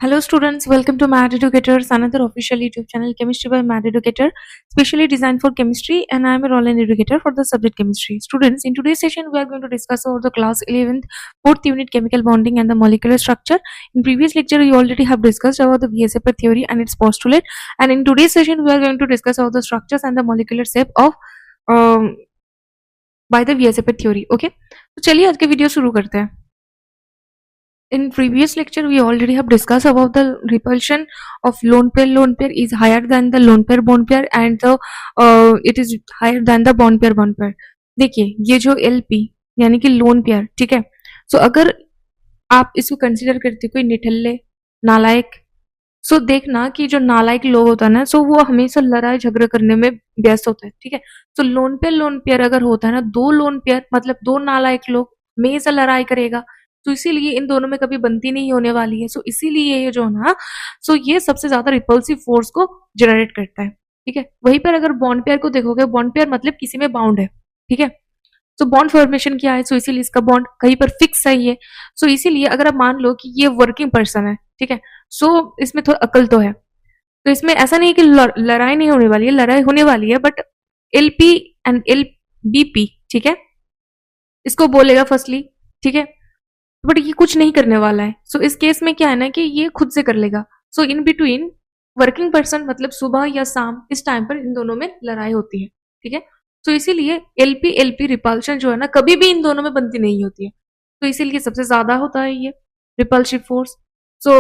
Hello students, welcome to Mad Educators, another official YouTube channel Chemistry by Mad Educator, specially designed for chemistry, and I am a online educator for the subject chemistry. Students, in today's session we are going to discuss about the class 11th 4th unit chemical bonding and the molecular structure. In previous lecture we already have discussed about the VSEPR theory and its postulate, and in today's session we are going to discuss about the structures and the molecular shape of by the VSEPR theory. Okay, तो चलिए आज के video शुरू करते हैं. In previous lecture we already have discussed about the repulsion of lone pair is higher than the lone pair bond pair and the it is higher than the bond pair. देखिए ये जो LP यानी कि lone pair, ठीक है. सो अगर आप इसको कंसिडर करते कोई निठल्ले नालायक, सो देखना कि जो नालायक लोग होता है ना, सो वो हमेशा लड़ाई झगड़ा करने में व्यस्त होता है, ठीक है. सो लोन पेयर अगर होता है ना, दो लोन पेयर मतलब दो नालायक लोग हमेशा लड़ाई करेगा, तो इसीलिए इन दोनों में कभी बनती नहीं होने वाली है. सो इसीलिए ये जो है ना, सो ये सबसे ज्यादा रिपल्सिव फोर्स को जनरेट करता है, ठीक है. वहीं पर अगर बॉन्ड पेयर को देखोगे, बॉन्ड पेयर मतलब किसी में बाउंड है, ठीक है. सो बॉन्ड फॉर्मेशन क्या है, सो इसीलिए इसका बॉन्ड कहीं पर फिक्स है ये. सो इसीलिए अगर आप मान लो कि ये वर्किंग पर्सन है, ठीक है, सो इसमें थोड़ा अकल तो है, तो इसमें ऐसा नहीं है कि लड़ाई नहीं होने वाली है, लड़ाई होने वाली है, बट एलपी एंड एलबीपी, ठीक है, इसको बोलेगा फर्स्टली, ठीक है, बट ये कुछ नहीं करने वाला है. सो इस केस में क्या है ना कि ये खुद से कर लेगा. सो इन बिटवीन वर्किंग पर्सन मतलब सुबह या शाम, इस टाइम पर इन दोनों में लड़ाई होती है, ठीक है. तो इसीलिए एलपी रिपल्शन जो है ना, कभी भी इन दोनों में बनती नहीं होती है, तो इसीलिए सबसे ज्यादा होता है ये रिपल्सिव फोर्स. सो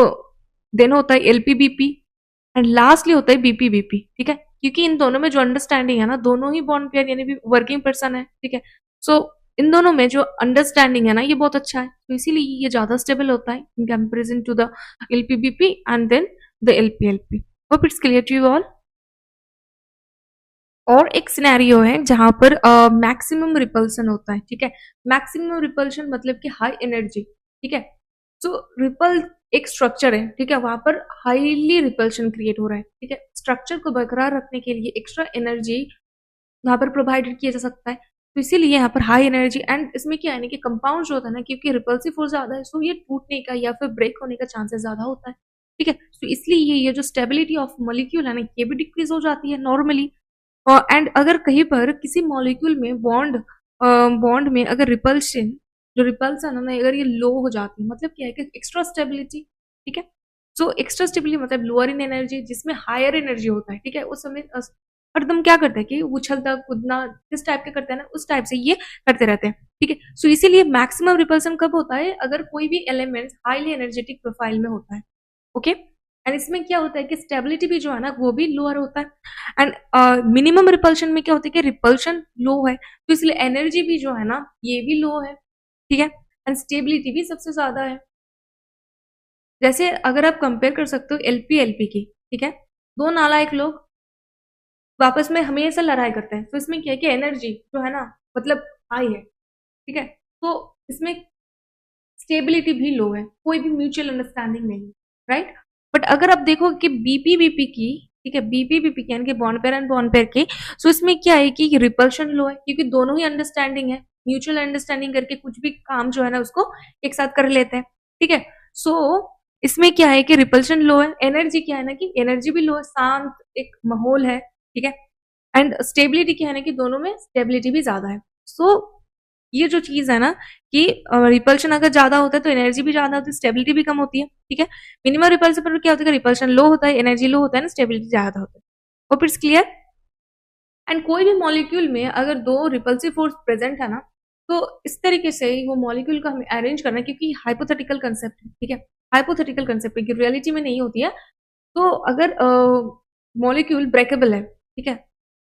देन होता है एलपीबीपी एंड लास्टली होता है बीपीबीपी, ठीक है, क्योंकि इन दोनों में जो अंडरस्टैंडिंग है ना, दोनों ही बॉन्ड पेयर यानी वर्किंग पर्सन है, ठीक है. सो इन दोनों में जो अंडरस्टैंडिंग है ना, ये बहुत अच्छा है, तो इसीलिए ये ज्यादा स्टेबल होता है in comparison to the LPBP and then the LPLP. Hope it's clear to you all. और एक सिनेरियो है जहां पर मैक्सिमम रिपल्सन होता है, ठीक है. मैक्सिमम रिपल्शन मतलब कि हाई एनर्जी, ठीक है. सो रिपल एक स्ट्रक्चर है, ठीक है, वहां पर हाईली रिपल्शन क्रिएट हो रहा है, ठीक है. स्ट्रक्चर को बरकरार रखने के लिए एक्स्ट्रा एनर्जी वहां पर प्रोवाइडेड किया जा सकता है, तो इसीलिए यहाँ पर हाई एनर्जी. एंड इसमें क्या है ना कि कंपाउंड जो होता है ना, क्योंकि रिपल्सिव फोर्स ज्यादा है, सो ये टूटने का या फिर ब्रेक होने का चांसेस ज्यादा होता है, ठीक है. तो इसलिए ये जो स्टेबिलिटी ऑफ मॉलिक्यूल है ना, ये भी डिक्रीज हो जाती है नॉर्मली. एंड अगर कहीं पर किसी मॉलिक्यूल में बॉन्ड में अगर रिपल्शन जो रिपल्सन है ना, अगर ये लो हो जाती है, मतलब क्या है कि एक्स्ट्रा स्टेबिलिटी, ठीक है. सो एक्स्ट्रा स्टेबिलिटी मतलब लोअर इन एनर्जी, जिसमें हायर एनर्जी होता है, ठीक है, उस समय हरदम क्या करते हैं कि उछलता कूदना किस टाइप के करते हैं ना, उस टाइप से ये करते रहते हैं, ठीक है. सो इसीलिए मैक्सिमम रिपल्सन कब होता है, अगर कोई भी एलिमेंट हाईली एनर्जेटिक प्रोफाइल में होता है, ओके. एंड इसमें क्या होता है कि स्टेबिलिटी भी जो है ना, वो भी लोअर होता है. एंड मिनिमम रिपल्शन में क्या होता है कि रिपल्शन लो है, तो इसलिए एनर्जी भी जो है ना, ये भी लो है, ठीक है. एंड स्टेबिलिटी भी सबसे ज्यादा है. जैसे अगर आप कंपेयर कर सकते हो एलपी की, ठीक है, दो नालायक लोग आपस में हमेशा लड़ाई करते हैं, तो इसमें क्या है कि एनर्जी जो है ना, मतलब हाई है, ठीक है. तो इसमें स्टेबिलिटी भी लो है, कोई भी म्यूचुअल अंडरस्टैंडिंग नहीं, राइट. बट अगर आप देखो कि बीपीबीपी की, ठीक है, बीपीबीपी की यानी कि bond pair and bond pair की, सो इसमें क्या है कि रिपल्शन लो है, क्योंकि दोनों ही अंडरस्टैंडिंग है, म्यूचुअल अंडरस्टैंडिंग करके कुछ भी काम जो है ना, उसको एक साथ कर लेते हैं, ठीक है. सो इसमें क्या है कि रिपल्शन लो है, एनर्जी क्या है ना कि एनर्जी भी लो है, शांत एक माहौल है, ठीक है. एंड स्टेबिलिटी क्या है ना कि दोनों में स्टेबिलिटी भी ज्यादा है. सो ये जो चीज है ना कि रिपल्शन अगर ज्यादा होता है तो एनर्जी भी ज्यादा होती है, स्टेबिलिटी भी कम होती है, ठीक है. मिनिमम रिपल्शन पर क्या होता है, रिपल्शन लो होता है, एनर्जी लो होता है ना, स्टेबिलिटी ज्यादा होता है. Hope it's clear. एंड कोई भी मॉलिक्यूल में अगर दो रिपल्सिव फोर्स प्रेजेंट है ना, तो इस तरीके से वो मॉलिक्यूल को हमें अरेंज करना है, क्योंकि हाइपोथेटिकल कंसेप्ट है, ठीक है, हाइपोथेटिकल कंसेप्ट है, रियलिटी में नहीं होती है. तो अगर मॉलिक्यूल ब्रेकेबल है, ठीक है,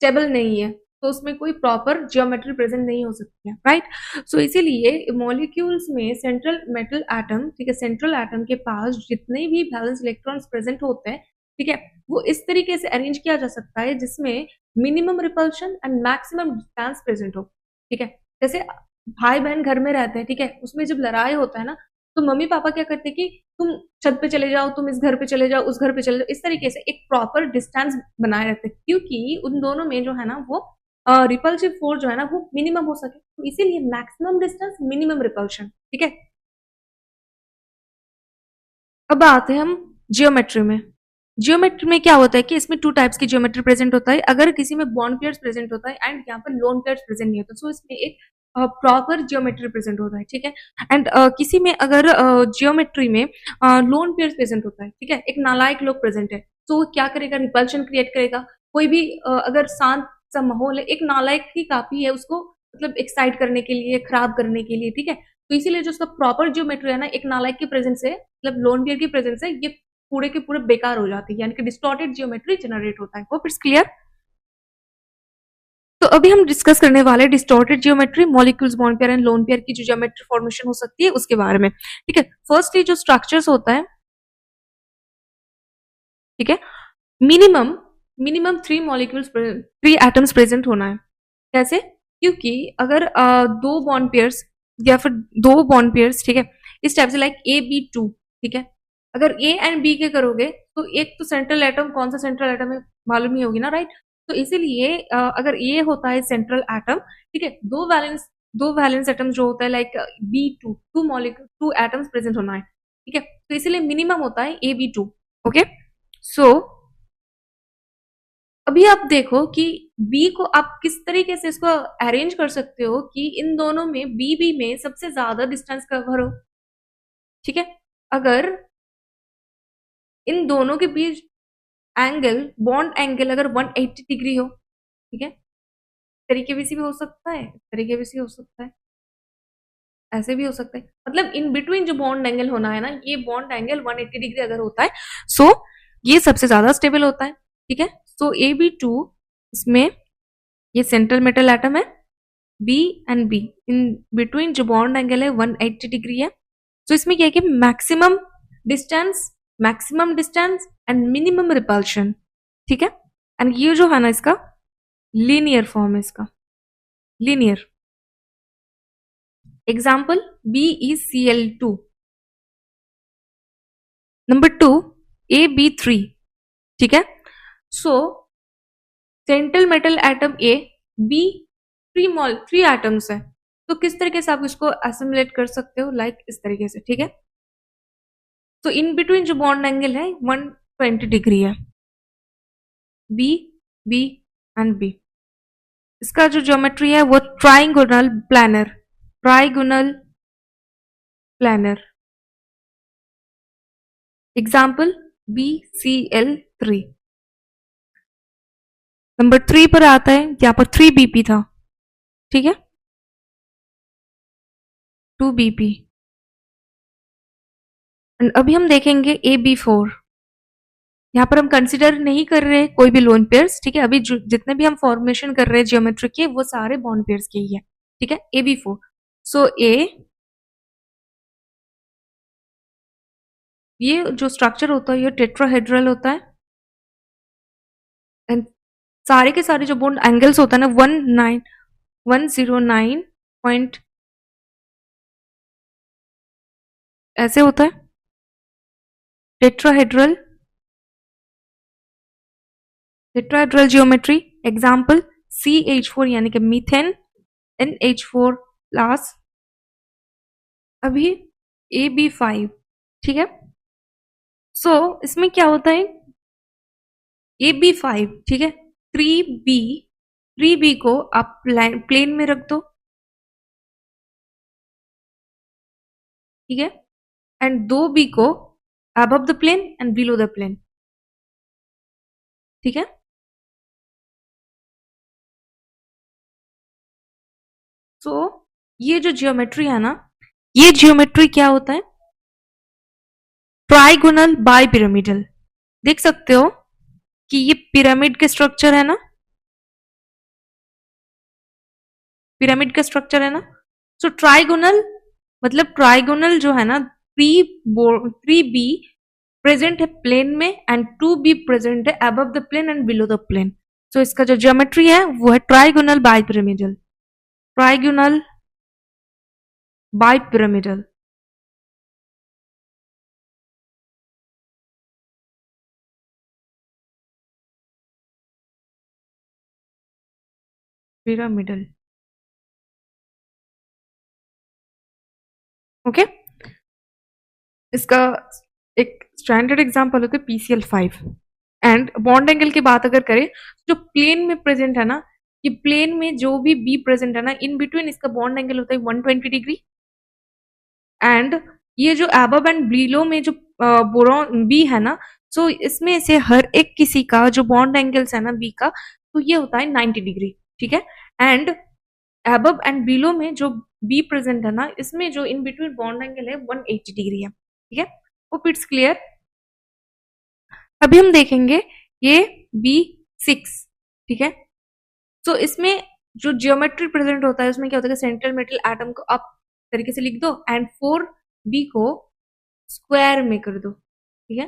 स्टेबल नहीं है, तो उसमें कोई प्रॉपर जियोमेट्री प्रेजेंट नहीं हो सकती है, राइट. सो इसीलिए मॉलिक्यूल्स में सेंट्रल मेटल एटम, ठीक है, सेंट्रल एटम के पास जितने भी बैलेंस इलेक्ट्रॉन्स प्रेजेंट होते हैं, ठीक है, वो इस तरीके से अरेंज किया जा सकता है जिसमें minimum repulsion and maximum distance present हो, ठीक है. जैसे भाई बहन घर में रहते हैं, ठीक है, उसमें जब लड़ाई होता है ना, तो मम्मी पापा क्या करते हैं कि तुम छत पे चले जाओ, तुम इस घर पे चले जाओ, उस घर पे चले जाओ, इस तरीके से एक प्रॉपर डिस्टेंस बनाए रखते हैं, क्योंकि उन दोनों में जो है ना वो रिपल्सिव फोर्स जो है ना वो मिनिमम हो सके, तो इसीलिए मैक्सिमम डिस्टेंस मिनिमम रिपल्शन, ठीक है. अब आते हैं हम जियोमेट्री में, जियोमेट्री में क्या होता है कि इसमें टू टाइप्स की जियोमेट्री प्रेजेंट होता है। अगर किसी में बॉन्ड पेयर्स प्रेजेंट होता है एंड यहाँ पर लोन पेयर्स प्रेजेंट नहीं होता, सो इसमें एक प्रॉपर जियोमेट्री प्रेजेंट होता है, ठीक है। एंड किसी में अगर जियोमेट्री में लोन पेयर्स प्रेजेंट होता है, ठीक है, एक नालायक लोग प्रेजेंट है, तो वो क्या करेगा, रिपल्शन क्रिएट करेगा। कोई भी अगर शांत सा माहौल है, एक नालायक ही काफी है उसको मतलब एक्साइट करने के लिए, खराब करने के लिए, ठीक है। तो इसीलिए जो उसका प्रॉपर जियोमेट्री है ना, एक नालायक की प्रेजेंस से मतलब लोन पेयर की प्रेजेंस से ये पूरे के पूरे बेकार हो जाती है, यानी कि डिस्टॉर्टेड जियोमेट्री जनरेट होता है। Hope it's clear. तो अभी हम डिस्कस करने वाले distorted geometry, molecules, bond pair and lone pair की जो जियोमेट्री फॉर्मेशन हो सकती है उसके बारे में, ठीक है। फर्स्टली जो स्ट्रक्चर्स होता है, ठीक है, minimum minimum 3 molecules 3 atoms present होना है। कैसे? क्योंकि अगर दो बॉन्ड पेयर्स या फिर दो बॉन्ड पेयर्स, ठीक है, इस टाइप से लाइक AB2, ठीक है, अगर ए एंड बी के करोगे तो एक तो सेंट्रल एटम, कौन सा सेंट्रल एटम है मालूम नहीं होगी ना, राइट। तो इसीलिए अगर ए होता है सेंट्रल एटम, ठीक है, दो वैलेंस एटम जो होता है like B2, two atoms present होना है, ठीक है। तो इसीलिए मिनिमम होता है AB2। ओके, सो अभी आप देखो कि बी को आप किस तरीके से इसको अरेंज कर सकते हो कि इन दोनों में बी में सबसे ज्यादा डिस्टेंस कवर हो, ठीक है। अगर इन दोनों के बीच एंगल, बॉन्ड एंगल अगर 180 डिग्री हो, ठीक है, तरीके भी से भी हो सकता है, तरीके भी से हो सकता है, ऐसे भी हो सकता है, मतलब इन बिटवीन जो बॉन्ड एंगल होना है ना, ये बॉन्ड एंगल 180 डिग्री अगर होता है, सो ये सबसे ज्यादा स्टेबल होता है, ठीक है। सो AB2, इसमें ये सेंट्रल मेटल एटम है, B and B in between जो बॉन्ड एंगल है 180 डिग्री है। तो इसमें क्या है कि maximum distance and minimum repulsion, ठीक है। एंड ये जो है ना इसका लीनियर फॉर्म है, इसका linear example BeCl2, number 2 AB3, ठीक है। So central metal atom A, B, 3 atoms है, तो किस तरीके से आप इसको एसिमुलेट कर सकते हो, लाइक इस तरीके से, ठीक है। तो इन बिटवीन जो बॉन्ड एंगल है 120 डिग्री है, बी, बी एंड बी। इसका जो ज्योमेट्री है वो trigonal planner, trigonal planner. Example BCl3। Number 3 पर आता है, यहाँ पर 3BP था, ठीक है, 2BP। एंड अभी हम देखेंगे AB4। यहाँ पर हम कंसिडर नहीं कर रहे कोई भी लोन पेयर्स, ठीक है। अभी जितने भी हम फॉर्मेशन कर रहे हैं जियोमेट्री के, वो सारे बॉन्ड पेयर्स के ही है, ठीक है। AB4, सो ए, ये जो स्ट्रक्चर होता है ये टेट्राहेड्रल होता है। एंड सारे के सारे जो बॉन्ड एंगल्स होता है ना 109 ऐसे होता है, tetrahedral, tetrahedral geometry. Example CH4 यानी कि मीथेन, NH4 प्लस, अभी AB5, ठीक है। सो इसमें क्या होता है, AB5, ठीक है, 3B, 3B को आप प्लेन में रख दो, ठीक है, एंड 2B को above the plane and below the plane, ठीक है। सो ये जो जियोमेट्री है ना, ये जियोमेट्री क्या होता है, ट्राइगोनल बाय पिरामिडल। देख सकते हो कि ये पिरामिड के स्ट्रक्चर है ना, पिरामिड का स्ट्रक्चर है ना। सो ट्राइगोनल मतलब ट्राइगोनल जो है ना, 3B प्रेजेंट है प्लेन में एंड 2B प्रेजेंट है above the plane and below the plane. So इसका जो ज्योमेट्री है वो है trigonal bipyramidal, trigonal bipyramidal. Pyramidal, okay. इसका एक स्टैंडर्ड एग्जांपल होता है PCl5। एंड बॉन्ड एंगल की बात अगर करें, जो प्लेन में प्रेजेंट है ना, कि प्लेन में जो भी बी प्रेजेंट है ना, इन बिटवीन इसका बॉन्ड एंगल होता है 120 डिग्री। एंड ये जो अबव एंड बिलो में जो बोरॉन बी है ना, सो इसमें से हर एक किसी का जो बॉन्ड एंगल्स है ना बी का, तो ये होता है 90 डिग्री। ठीक है। एंड अबव एंड बिलो में जो बी प्रेजेंट है ना, इसमें जो इन बिटवीन बॉन्ड एंगल है 180 डिग्री है। ठीक है। Hope it's clear. अभी हम देखेंगे ये B6। ठीक है। तो इसमें जो जियोमेट्री प्रेजेंट होता है उसमें क्या होता है, सेंट्रल मेटल एटम को आप तरीके से लिख दो एंड 4B को स्क्वायर में कर दो। ठीक है।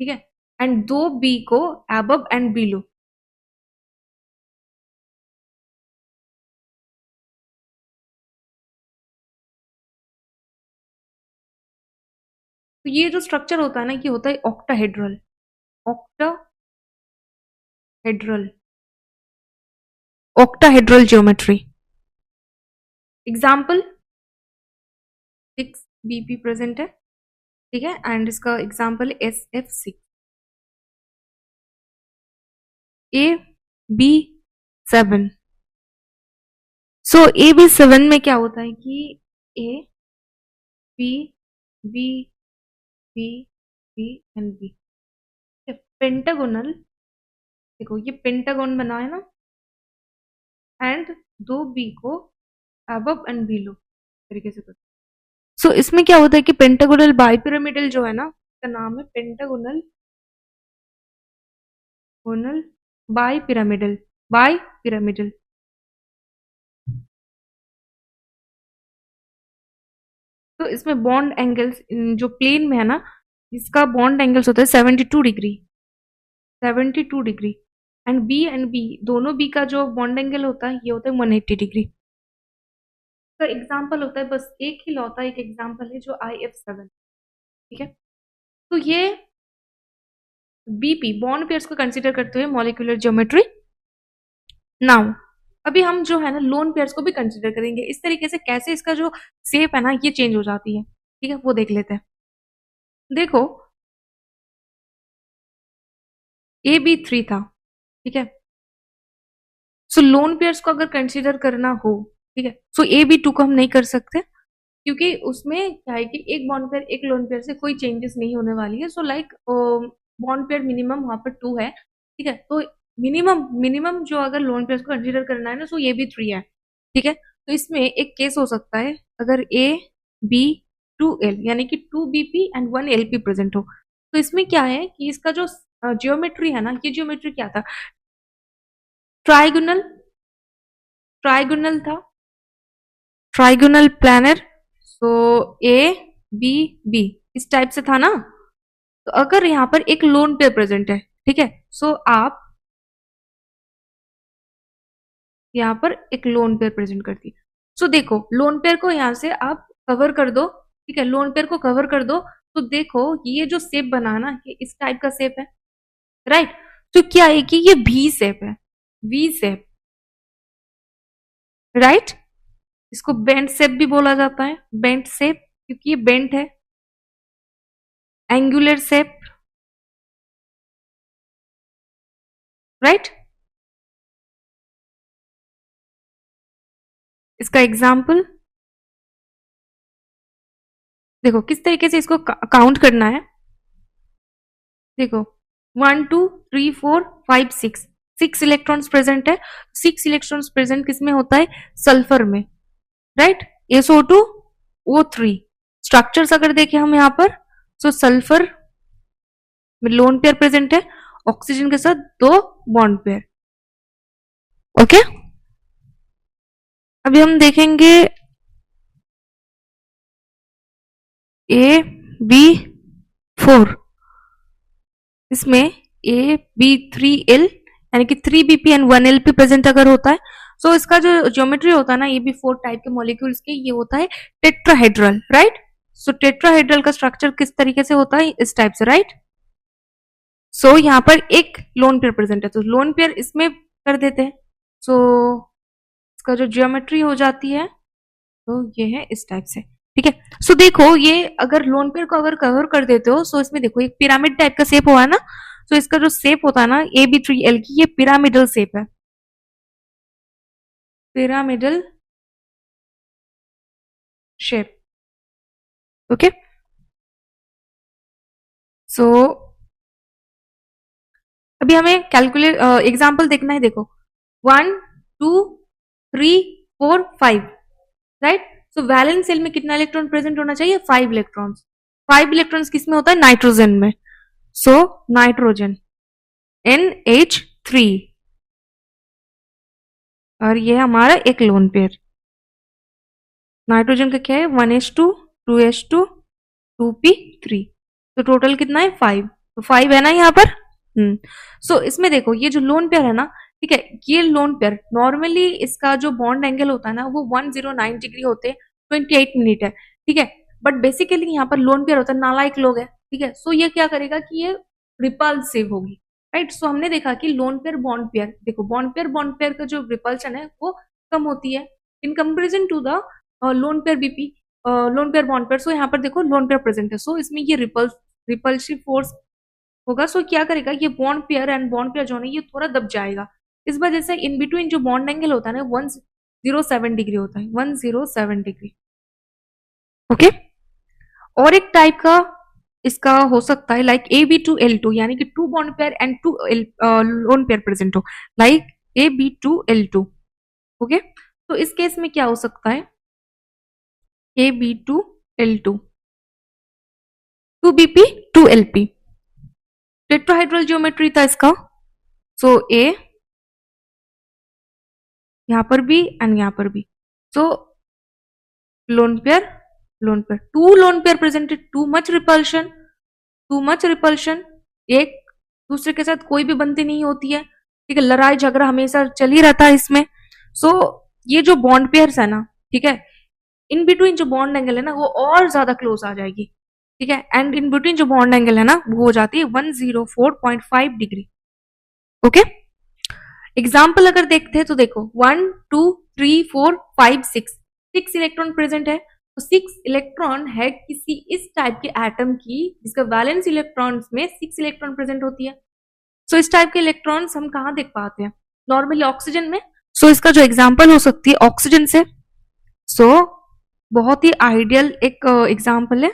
ठीक है। एंड 2B को अबव एंड बिलो। तो ये जो स्ट्रक्चर होता है ना, ये होता है octahedral. Octahedral octahedral geometry. Example 6BP present है। ठीक है। एंड इसका एग्जाम्पल SF6। AB7। सो AB7 में क्या होता है कि A B B B B and B pentagonal. देखो ये पेंटागोन बना है ना, एंड 2B को अबव एंड बिलो तरीके से करते। सो इसमें क्या होता है कि पेंटागोनल बाइपिरामिडल जो है ना, इसका नाम है पेंटागोनल गोनल बाइपिरामिडल। बाइपिरामिडल। तो इसमें बॉन्ड एंगल्स जो प्लेन में है ना, इसका बॉन्ड एंगल्स होता है 72 डिग्री। 72 डिग्री। एंड बी दोनों बी का जो बॉन्ड एंगल होता है ये होता है 180 डिग्री। का एग्जाम्पल होता है, बस एक ही लौता एक एग्जाम्पल है जो IF7। ठीक है। तो ये BP बॉन्ड पेयर्स को कंसीडर करते हुए मॉलिक्यूलर ज्योमेट्री। नाउ अभी हम जो है ना लोन पेयर्स को भी कंसीडर करेंगे, इस तरीके से कैसे इसका जो शेप है ना ये चेंज हो जाती है। ठीक है, वो देख लेते हैं। देखो AB3 था। ठीक है। सो लोन पेयर्स को अगर कंसीडर करना हो, ठीक है, सो AB2 को हम नहीं कर सकते, क्योंकि उसमें क्या है कि एक बॉन्ड पेयर एक लोन पेयर से कोई चेंजेस नहीं होने वाली है। So like bond pair minimum वहां पर 2 है। ठीक है। तो मिनिमम मिनिमम जो अगर लोन पेयर को कंसीडर करना है ना, सो ये भी 3 है। ठीक है। तो इसमें एक केस हो सकता है अगर AB2L यानी कि 2BP एंड 1LP प्रेजेंट हो। तो इसमें क्या है कि इसका जो जियोमेट्री है ना, ये जियोमेट्री क्या था, ट्राइगोनल ट्राइगोनल था, trigonal planner. So A B B इस टाइप से था ना। तो अगर यहाँ पर एक लोन पेयर प्रेजेंट है, ठीक है, सो आप यहाँ पर एक लोन पेयर प्रेजेंट करती है। सो देखो लोन पेयर को यहाँ से आप कवर कर दो। ठीक है, लोन पेयर को कवर कर दो। तो देखो ये जो शेप बना ना, ये इस टाइप का शेप है, राइट। तो क्या है कि ये V शेप है, V शेप, राइट। इसको बेंट शेप भी बोला जाता है, बेंट शेप, क्योंकि ये बेंट है। Angular shape, right. इसका एग्जाम्पल देखो किस तरीके से इसको काउंट करना है। देखो 1 2 3 4 5 6 6 इलेक्ट्रॉन्स प्रेजेंट है। 6 इलेक्ट्रॉन्स प्रेजेंट किसमें होता है, सल्फर में, राइट। SO2O3 स्ट्रक्चर्स अगर देखें हम यहाँ पर, तो सल्फर में लोन पेयर प्रेजेंट है, ऑक्सीजन के साथ 2 बॉन्ड पेयर। ओके। अभी हम देखेंगे AB4। इसमें AB3L यानी कि 3BP एंड 1LP प्रेजेंट अगर होता है, सो इसका जो ज्योमेट्री होता है ना AB4 टाइप के मॉलिक्यूल्स के, ये होता है टेट्राहेड्रल, राइट। सो टेट्राहेड्रल का स्ट्रक्चर किस तरीके से होता है, इस टाइप से, राइट। सो यहाँ पर एक लोन पेयर प्रेजेंट है, तो लोन पेयर इसमें कर देते हैं। सो इसका जो ज्योमेट्री हो जाती है तो ये है इस टाइप से, ठीक है। सो देखो ये अगर लोन पेयर को अगर कवर कर देते हो, सो इसमें देखो एक पिरामिड टाइप का शेप हुआ है ना, सो इसका जो शेप होता है ना AB3L की, ये पिरामिडल शेप है, पिरामिडल शेप, ओके। सो अभी हमें कैलकुलेट एग्जाम्पल देखना है, देखो 1 2 3 4 5, राइट। सो वैलेंस सेल में कितना इलेक्ट्रॉन प्रेजेंट होना चाहिए? 5 इलेक्ट्रॉन्स। 5 इलेक्ट्रॉन्स किस में होता है? नाइट्रोजन में। सो नाइट्रोजन NH3, और ये हमारा एक लोन पेयर। नाइट्रोजन का क्या है? 1s2 2s2 2p3, तो टोटल कितना है? 5। तो 5 है ना यहाँ पर। सो इसमें देखो ये जो लोन पेयर है ना, ठीक है, ये लोन पेयर नॉर्मली इसका जो बॉन्ड एंगल होता है ना वो 109 डिग्री होते हैं, 28 मिनट है, ठीक है। बट बेसिकली यहाँ पर लोन पेयर होता है, नालायक लोग है, ठीक है। सो ये क्या करेगा कि ये रिपल्सिव होगी, राइट। सो हमने देखा कि लोन पेयर बॉन्ड पेयर, देखो बॉन्ड पेयर का जो रिपल्शन है वो कम होती है in comparison to the lone pair BP, lone pair bond pair. So यहाँ पर देखो लोन पेयर प्रेजेंट है, सो इसमें ये रिपल्सिव फोर्स होगा। सो क्या करेगा, ये bond pair and bond pair जो है ये थोड़ा दब जाएगा। इस वजह से इन बिटवीन जो बॉन्ड एंगल होता है ना 107 डिग्री होता है, 107 डिग्री, ओके। और एक टाइप का इसका हो सकता है लाइक AB2L2, यानी कि 2 bond pair and 2 lone pair present हो, लाइक AB2L2, ओके। तो इस केस में क्या हो सकता है? AB2L2 2BP 2LP, tetrahedral geometry था इसका। सो A यहाँ पर भी एंड यहाँ पर भी, so lone pair, lone pair, 2 lone pair presented, too much repulsion, एक दूसरे के साथ कोई भी बनती नहीं होती है, ठीक है, लड़ाई झगड़ा हमेशा चल ही रहता है इसमें। सो ये जो बॉन्ड पेयर्स है ना, ठीक है, इन बिटवीन जो बॉन्ड एंगल है ना वो और ज्यादा क्लोज आ जाएगी, ठीक है, एंड इन बिटवीन जो बॉन्ड एंगल है ना वो हो जाती है 104.5 डिग्री, ओके। एग्जाम्पल अगर देखते हैं तो देखो 1 2 3 4 5 6, 6 इलेक्ट्रॉन प्रेजेंट है, तो 6 इलेक्ट्रॉन है किसी इस टाइप के एटम की जिसका वैलेंस इलेक्ट्रॉन्स में 6 इलेक्ट्रॉन प्रेजेंट होती है। सो इस टाइप के इलेक्ट्रॉन्स हम कहाँ देख पाते हैं? नॉर्मली ऑक्सीजन में। सो इसका जो एग्जाम्पल हो सकती है ऑक्सीजन से। सो बहुत ही आइडियल एक एग्जाम्पल है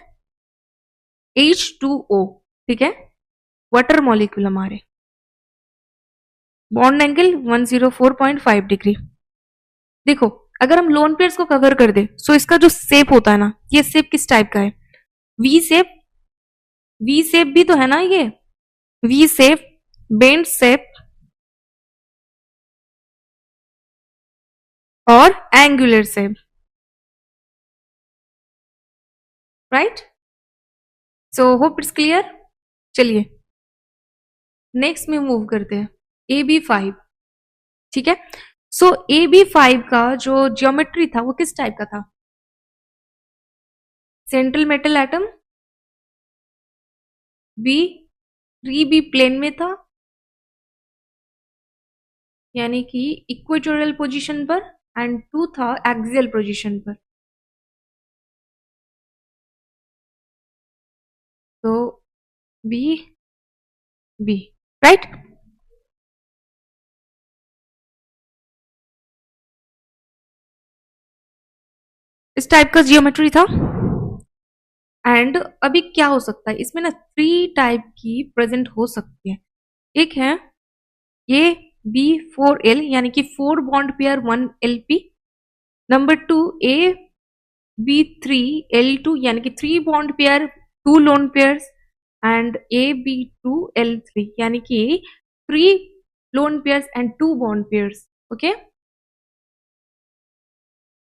H2O, ठीक है, वाटर मॉलिक्यूल हमारे, बॉन्ड एंगल 104.5 डिग्री। देखो अगर हम लोन पेयर्स को कवर कर दे, सो इसका जो शेप होता है ना, ये शेप किस टाइप का है? वी शेप, वी शेप भी तो है ना ये, वी शेप, बेंड शेप और angular shape, right. So hope it's clear. चलिए नेक्स्ट में मूव करते हैं AB5, ठीक है। सो AB5 का जो ज्योमेट्री था वो किस टाइप का था? Central metal atom, B 3B plane में था, यानी कि इक्वेटोरियल पोजीशन पर, एंड 2 था एक्सियल पोजीशन पर। तो बी बी, राइट। इस टाइप का जियोमेट्री था। एंड अभी क्या हो सकता है इसमें ना, 3 टाइप की प्रेजेंट हो सकती है। एक है AB4L, यानी कि 4 bond pair 1LP। Number 2 AB3L2, यानी कि 3 bond pair 2 lone pairs, and AB2L3, यानी कि 3 lone pairs and 2 bond pairs, okay.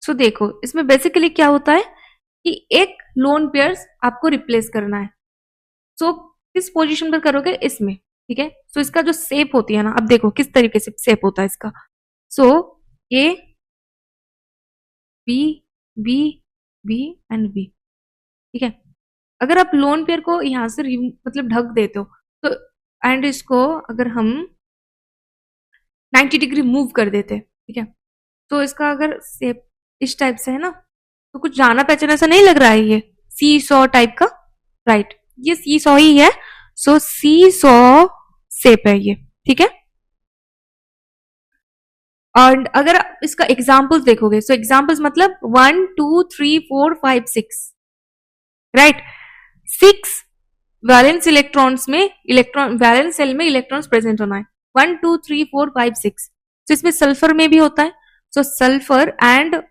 So देखो इसमें बेसिकली क्या होता है कि एक लोन पेयर्स आपको रिप्लेस करना है। सो किस पोजीशन पर करोगे? इसमें, ठीक है। सो इसका जो शेप होती है ना, अब देखो किस तरीके से शेप होता है इसका। So A B B B and B, ठीक है। अगर आप लोन पेयर को यहां से मतलब ढक देते हो तो, एंड इसको अगर हम 90 डिग्री मूव कर देते, ठीक है, तो इसका अगर शेप इस टाइप से है ना, तो कुछ जाना पहचाना सा नहीं लग रहा है ये सी सॉ टाइप का, राइट? ये सी सॉ ही है, सो सी सॉ शेप है ये, ठीक है। और अगर आप इसका एग्जाम्पल्स देखोगे, सो एग्जाम्पल्स मतलब 1 2 3 4 5 6, राइट? 6 वैलेंस इलेक्ट्रॉन्स में, इलेक्ट्रॉन वैलेंस सेल में इलेक्ट्रॉन्स प्रेजेंट होना है। 1 2 3 4 5 6, तो इसमें सल्फर में भी होता है, सो सल्फर एंड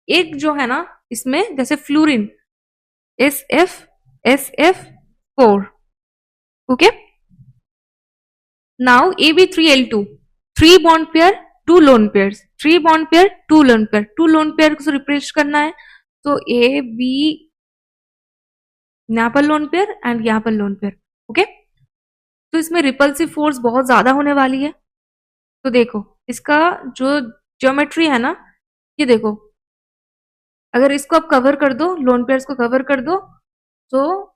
एक जो है ना इसमें जैसे fluorine, SF, SF4, okay. Now AB3L2, 3 bond pair 2 lone pair, 3 bond pair 2 lone pair, 2 lone pair को रिप्लेस करना है, तो AB यहाँ पर लोन पेयर एंड यहाँ पर लोन पेयर, ओके। तो इसमें रिपल्सिव फोर्स बहुत ज्यादा होने वाली है। तो देखो इसका जो ज्योमेट्री है ना, ये देखो, अगर इसको आप कवर कर दो, लोन पेयर्स को कवर कर दो, तो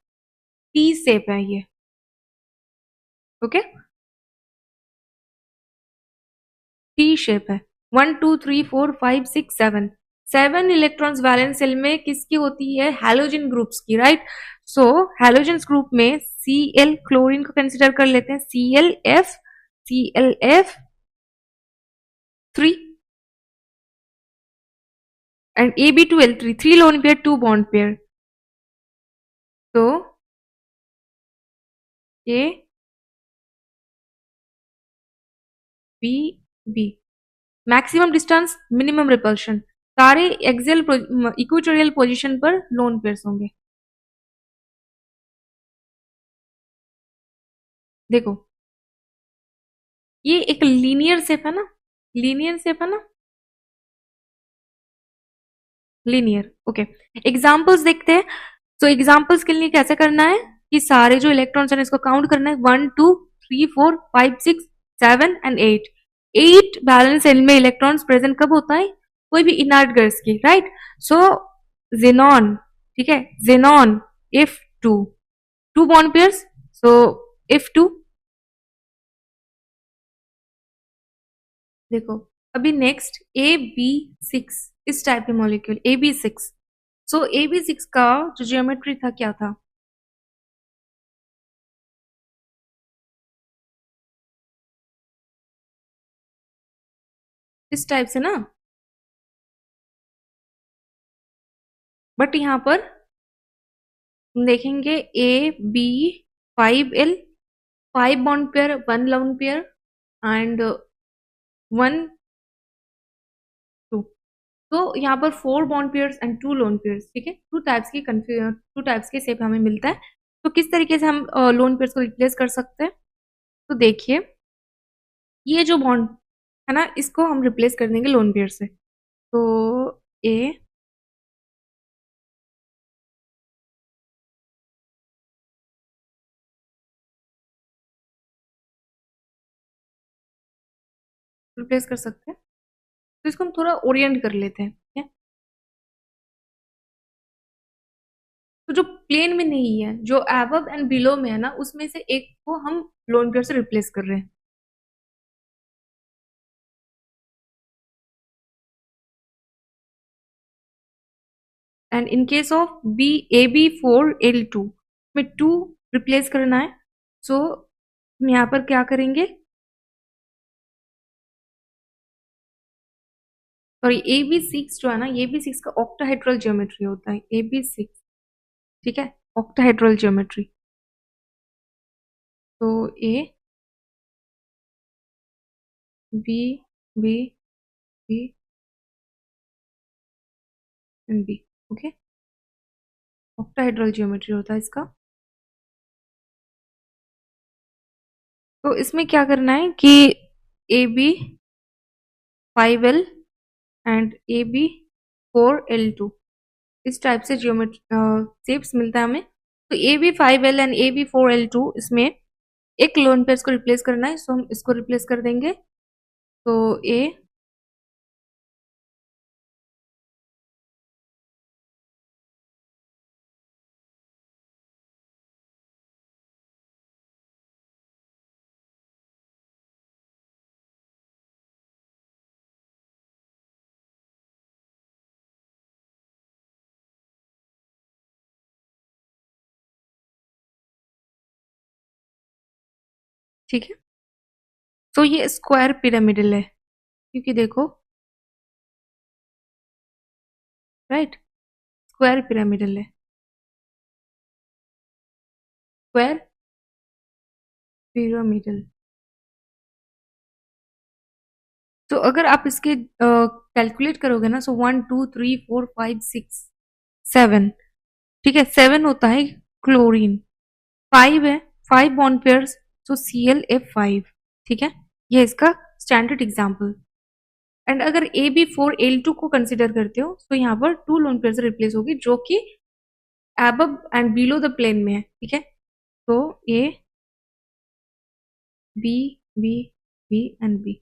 टी शेप है ये, ओके। टी शेप है। 1 2 3 4 5 6 7, 7 इलेक्ट्रॉन्स वैलेंस सेल में किसकी होती है? हैलोजन ग्रुप्स की, राइट? सो हैलोजन ग्रुप में Cl क्लोरीन को कंसिडर कर लेते हैं, ClF and Ab2L3, 3 loan pair 2 bond pair, तो A B B, maximum distance minimum repulsion, सारे एक्सियल इक्वेटोरियल पोजीशन पर लोन पेयर्स होंगे। देखो ये एक लीनियर शेप है ना, लीनियर शेप है ना, लीनियर, ओके। एग्जाम्पल्स देखते हैं। तो एग्जाम्पल्स के लिए कैसे करना है कि सारे जो इलेक्ट्रॉन्स हैं इसको काउंट करना है, 1 2 3 4 5 6 7 एंड 8, 8 बैलेंस सेल में इलेक्ट्रॉन्स प्रेजेंट कब होता है? कोई भी इनर्ट गैस की, राइट? सो जेनॉन, ठीक है, जेनॉन F2, 2 बॉन्ड पेयर्स, सो F2। देखो अभी नेक्स्ट AB6, इस टाइप के मॉलिक्यूल AB6, सो AB6 का जो ज्योमेट्री था क्या था? इस टाइप से ना, बट यहाँ पर हम देखेंगे AB5L, 5 bond pair 1 lone pair and 1 2, तो यहाँ पर 4 bond pairs and 2 lone pairs, ठीक है। टू टाइप्स के शेप हमें मिलता है। तो किस तरीके से हम लोन पेयर्स को रिप्लेस कर सकते हैं? तो देखिए ये जो बॉन्ड है ना, इसको हम रिप्लेस कर देंगे लोन पेयर से, तो ए रिप्लेस कर सकते हैं। तो इसको हम थोड़ा ओरिएंट कर लेते हैं, ठीक है। तो जो प्लेन में नहीं है, जो अबव एंड बिलो में है ना, उसमें से एक को हम लोन पेयर से रिप्लेस कर रहे हैं। And in case of B AB4L2 में 2 रिप्लेस करना है, सो हम यहाँ पर क्या करेंगे? सॉरी, AB6 जो है ना, AB6 का ऑक्टाहेड्रल ज्योमेट्री होता है, AB6, ठीक है, ऑक्टाहेड्रल ज्योमेट्री। तो A B B B and B, okay, octahedral geometry होता है इसका। तो इसमें क्या करना है कि AB5L एंड AB4L2, इस टाइप से ज्योमेट्री शेप्स मिलता है हमें। तो AB5L एंड AB4L2, इसमें एक लोन पेयर को रिप्लेस करना है, सो हम इसको रिप्लेस कर देंगे, तो A ठीक है। तो ये स्क्वायर पिरामिडल है, क्योंकि देखो, राइट, स्क्वायर पिरामिडल है, स्क्वायर पिरामिडल। तो अगर आप इसके कैलकुलेट करोगे ना, सो 1 2 3 4 5 6 7, ठीक है, 7 होता है क्लोरीन, 5 है 5 बॉन्ड पेयर्स, तो ClF5, ठीक है, ये इसका स्टैंडर्ड एग्जाम्पल। एंड अगर AB4L2 को कंसिडर करते हो तो यहाँ पर 2 लोन पेयर से रिप्लेस होगी, जो कि above and below the plane में है, ठीक है। तो A B B B and B।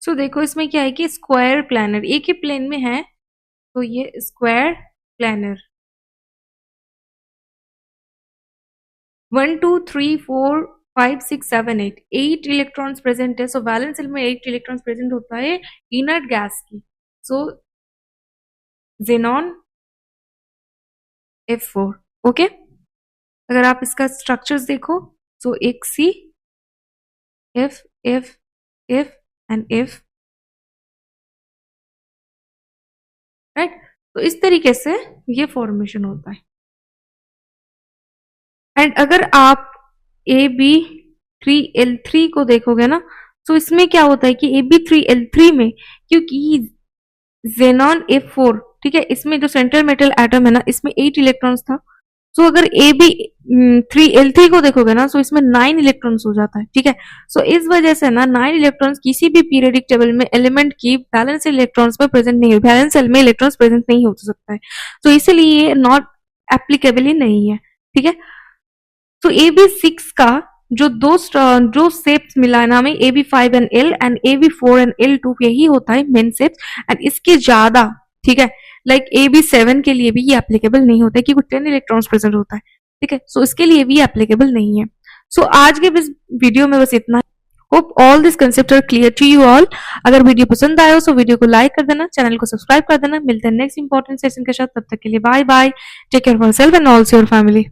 So देखो इसमें क्या है कि स्क्वायर प्लानर एक ही प्लेन में है, तो ये स्क्वायर प्लानर 1 2 3 4 5 6 7 8 8 इलेक्ट्रॉन्स प्रेजेंट है। सो वैलेंस शेल में 8 इलेक्ट्रॉन्स प्रेजेंट होता है इनर्ट गैस की। सो जेनॉन F4, ओके। अगर आप इसका स्ट्रक्चर्स देखो, सो एक C F F F and F, right. तो इस तरीके से ये फॉर्मेशन होता है। एंड अगर आप AB3L3 को देखोगे ना, तो इसमें क्या होता है कि AB3L3 में, क्योंकि जेनॉन F4, ठीक है, इसमें जो सेंट्रल मेटल एटम है ना, इसमें 8 इलेक्ट्रॉन्स था। तो अगर AB3L3 को देखोगे ना, तो इसमें 9 इलेक्ट्रॉन्स हो जाता है, ठीक है। सो इस वजह से ना 9 इलेक्ट्रॉन्स किसी भी पीरियडिक टेबल में एलिमेंट की बैलेंस इलेक्ट्रॉन्स में प्रेजेंट नहीं है, बैलेंस सेल में इलेक्ट्रॉन्स प्रेजेंट नहीं हो सकता है, तो इसीलिए ये नॉट एप्लीकेबल ही नहीं है, ठीक है। तो AB6 का जो शेप्स मिला है ना हमें, AB5 and L and AB4 and L2, यही होता है मेन शेप्स। एंड इसके ज्यादा, ठीक है, लाइक AB7 के लिए भी ये एप्लीकेबल नहीं होता है, क्योंकि 10 इलेक्ट्रॉन्स प्रेजेंट होता है, ठीक है। सो इसके लिए भी एप्लीकेबल नहीं है। सो आज के इस वीडियो में बस इतना। Hope all this concept are clear to you all. अगर वीडियो पसंद आया हो तो वीडियो को लाइक कर देना, चैनल को सब्सक्राइब कर देना। मिलते हैं नेक्स्ट इंपॉर्टेंट सेशन के साथ, तब तक के लिए bye bye, take care for yourself and also your family.